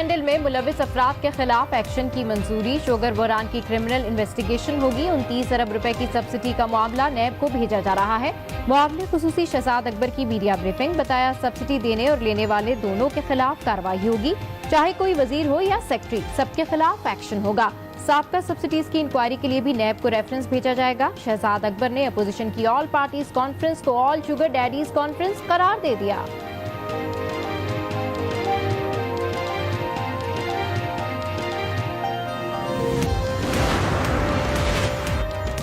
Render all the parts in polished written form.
Scandal में मुलविस अफराद के खिलाफ एक्शन की मंजूरी। शुगर बोरान की क्रिमिनल इन्वेस्टिगेशन होगी। 29 अरब रुपए की सब्सिडी का मामला नैब को भेजा जा रहा है। मुआवने खुसूसी शहजाद अकबर की मीडिया ब्रीफिंग। बताया सब्सिडी देने और लेने वाले दोनों के खिलाफ कार्रवाई होगी, चाहे कोई वजीर हो या सेक्रेटरी, सबके खिलाफ एक्शन होगा। साबका सब्सिडीज की इंक्वायरी के लिए भी नैब को रेफरेंस भेजा जाएगा। शहजाद अकबर ने अपोजिशन की ऑल पार्टीज कॉन्फ्रेंस को ऑल शुगर डैडीज कॉन्फ्रेंस करार दे दिया।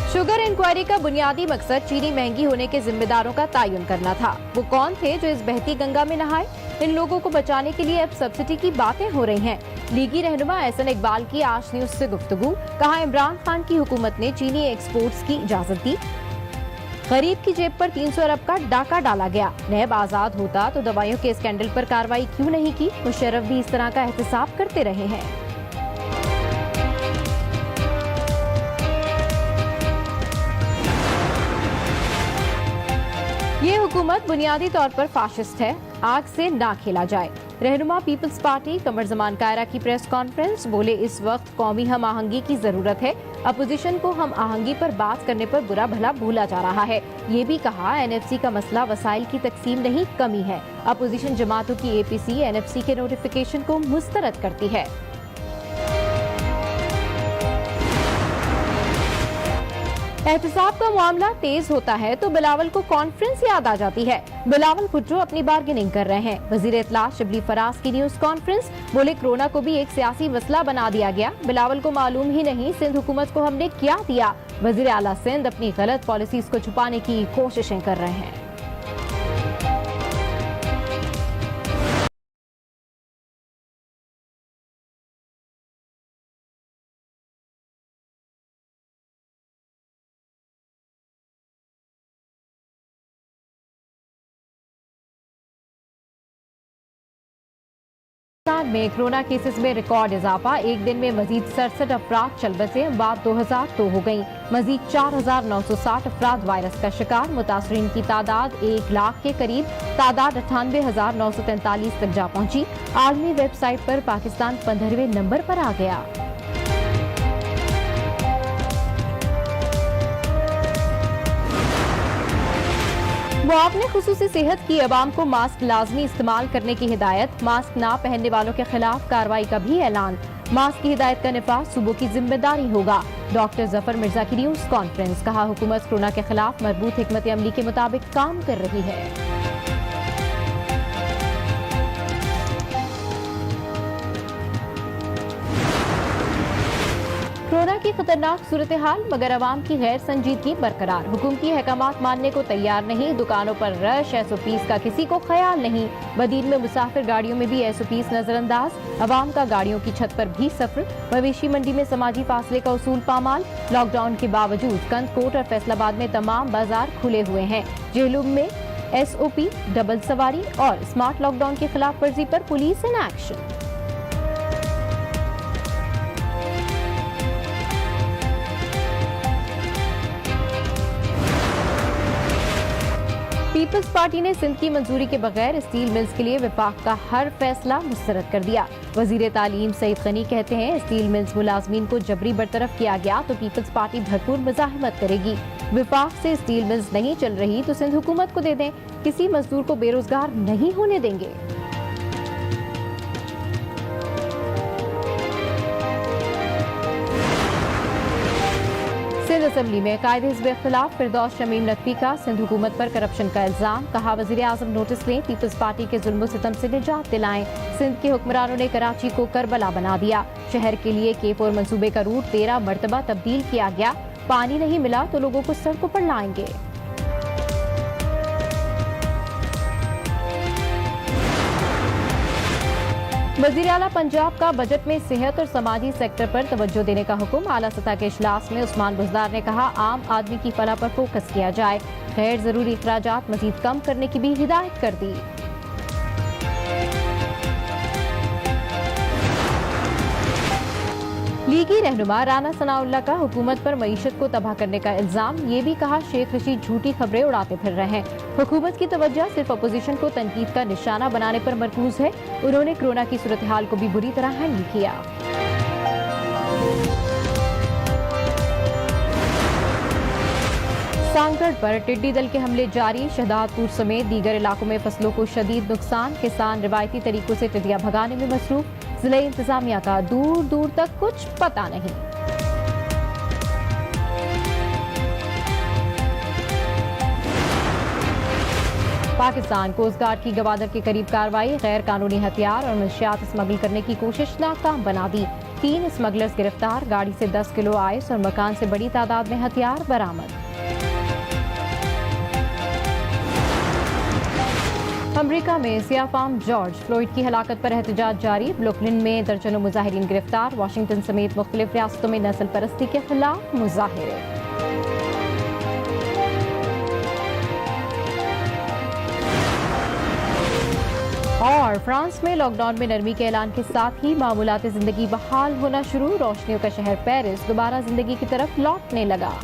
शुगर इंक्वायरी का बुनियादी मकसद चीनी महंगी होने के जिम्मेदारों का तयन करना था। वो कौन थे जो इस बहती गंगा में नहाए? इन लोगों को बचाने के लिए अब सब्सिडी की बातें हो रही हैं। लीगी रहनुमा एहसन इकबाल की आज न्यूज से गुफ्तगू। कहा, इमरान खान की हुकूमत ने चीनी एक्सपोर्ट्स की इजाजत दी। गरीब की जेब पर 300 अरब का डाका डाला गया। नैब आजाद होता तो दवाइयों के स्कैंडल पर कार्रवाई क्यों नहीं की? मुशर्रफ भी इस तरह का एहतसाब करते रहे हैं। ये हुकूमत बुनियादी तौर पर फाशिस्ट है, आग से ना खेला जाए। रहनुमा पीपल्स पार्टी कमर जमान कायरा की प्रेस कॉन्फ्रेंस। बोले, इस वक्त कौमी हम आहंगी की जरूरत है। अपोजिशन को हम आहंगी पर बात करने पर बुरा भला भूला जा रहा है। ये भी कहा, एनएफसी का मसला वसाइल की तकसीम नहीं, कमी है। अपोजिशन जमातों की एपीसी एनएफसी के नोटिफिकेशन को मुस्तरद करती है। एहतसाब का मामला तेज होता है तो बिलावल को कॉन्फ्रेंस याद आ जाती है। बिलावल भुट्टो अपनी बार्गेनिंग कर रहे हैं। वजीर इत्तला शिबली फराज की न्यूज कॉन्फ्रेंस। बोले, कोरोना को भी एक सियासी मसला बना दिया गया। बिलावल को मालूम ही नहीं सिंध हुकूमत को हमने क्या दिया। वजीर आला सिंध अपनी गलत पॉलिसीज को छुपाने की कोशिशें कर रहे हैं। पाकिस्तान में कोरोना केसेस में रिकॉर्ड इजाफा। एक दिन में मजीद 67 अफराद चल बसे। बात 2002 हो गई। मजीद 4960 अफराद वायरस का शिकार। मुतासरीन की तादाद 1 लाख के करीब। तादाद 98,943 तक जा पहुंची। आलमी वेबसाइट पर पाकिस्तान 15वें नंबर पर आ गया। मुआवने खुसूसी सेहत की अवाम को मास्क लाजमी इस्तेमाल करने की हिदायत। मास्क ना पहनने वालों के खिलाफ कार्रवाई का भी ऐलान। मास्क की हिदायत का निफाज सूबों की जिम्मेदारी होगा। डॉक्टर जफर मिर्जा की न्यूज कॉन्फ्रेंस। कहा, हुकूमत कोरोना के खिलाफ मरबूत हिकमत अमली के मुताबिक काम कर रही है। कोरोना की खतरनाक सूरत हाल, मगर अवाम की गैर संजीदगी बरकरार। हुकूमती अहकामात मानने को तैयार नहीं। दुकानों पर रश, एसओपीज का किसी को ख्याल नहीं। बदीन में मुसाफिर गाड़ियों में भी एसओपीज नजरअंदाज। अवाम का गाड़ियों की छत पर भी सफर। मवेशी मंडी में समाजी फासले का उसूल पामाल। लॉकडाउन के बावजूद कंदकोट और फैसलाबाद में तमाम बाजार खुले हुए हैं। जेहलुम में एसओपी, डबल सवारी और स्मार्ट लॉकडाउन की खिलाफ वर्जी पर police in action. Peoples Party ने सिंध की मंजूरी के बगैर स्टील मिल्स के लिए विफाक का हर फैसला मुस्तरद कर दिया। वजीर तालीम सईद गनी कहते हैं, स्टील मिल्स मुलाजमीन को जबरी बरतरफ किया गया तो पीपल्स पार्टी भरपूर मुजाहिमत करेगी। विफाक से स्टील मिल्स नहीं चल रही तो सिंध हुकूमत को दे दें। किसी मजदूर को बेरोजगार नहीं होने देंगे। सिंध असेंबली में कायदे हिज़्ब इख्तिलाफ। फिरदौस शमीम नकवी का सिंध हुकूमत पर करप्शन का इल्जाम। कहा, वज़ीर आज़म नोटिस लें, पीपल्स पार्टी के जुल्म सितम से निजात दिलाएं। सिंध के हुक्मरानों ने कराची को करबला बना दिया। शहर के लिए K4 मंसूबे का रूट 13 मरतबा तब्दील किया गया। पानी नहीं मिला तो लोगों को सड़कों पर लाएंगे। वज़ीर आला पंजाब का बजट में सेहत और समाजी सेक्टर पर तवज्जो देने का हुक्म। आला सतह के इजलास में उस्मान बुज़दार ने कहा, आम आदमी की फलाह पर फोकस किया जाए। गैर जरूरी इखराजात मजीद कम करने की भी हिदायत कर दी। लीगी रहनुमा राना सनाउल्लाह का हुकूमत पर मईशत को तबाह करने का इल्जाम। ये भी कहा शेख रशीद झूठी खबरें उड़ाते फिर रहे हैं। हुकूमत की तवज्जो सिर्फ अपोजिशन को तनकीद का निशाना बनाने पर मरकूज है। उन्होंने कोरोना की सूरत हाल को भी बुरी तरह हैंडल किया। सांगगढ़ पर टिड्डी दल के हमले जारी। शहदादपुर समेत दीगर इलाकों में फसलों को शदीद नुकसान। किसान रिवायती तरीकों से टिड्डियां भगाने में मसरूफ। जिले इंतजामिया का दूर दूर तक कुछ पता नहीं। पाकिस्तान कोस्ट गार्ड की गवादर के करीब कार्रवाई। गैर कानूनी हथियार और मंशियात स्मगल करने की कोशिश नाकाम बना दी। 3 स्मगलर्स गिरफ्तार। गाड़ी से 10 किलो आइस और मकान से बड़ी तादाद में हथियार बरामद। अमेरिका में सियाफाम जॉर्ज फ्लोइड की हलाकत पर एहतजाज जारी। ब्रुकलिन में दर्जनों मुजाहिरीन गिरफ्तार। वाशिंगटन समेत मुख्तलिफ रियासतों में नस्ल परस्ती के खिलाफ मुजाहिरे। और फ्रांस में लॉकडाउन में नरमी के ऐलान के साथ ही मामूलात जिंदगी बहाल होना शुरू। रोशनियों का शहर पेरिस दोबारा जिंदगी की तरफ लौटने लगा।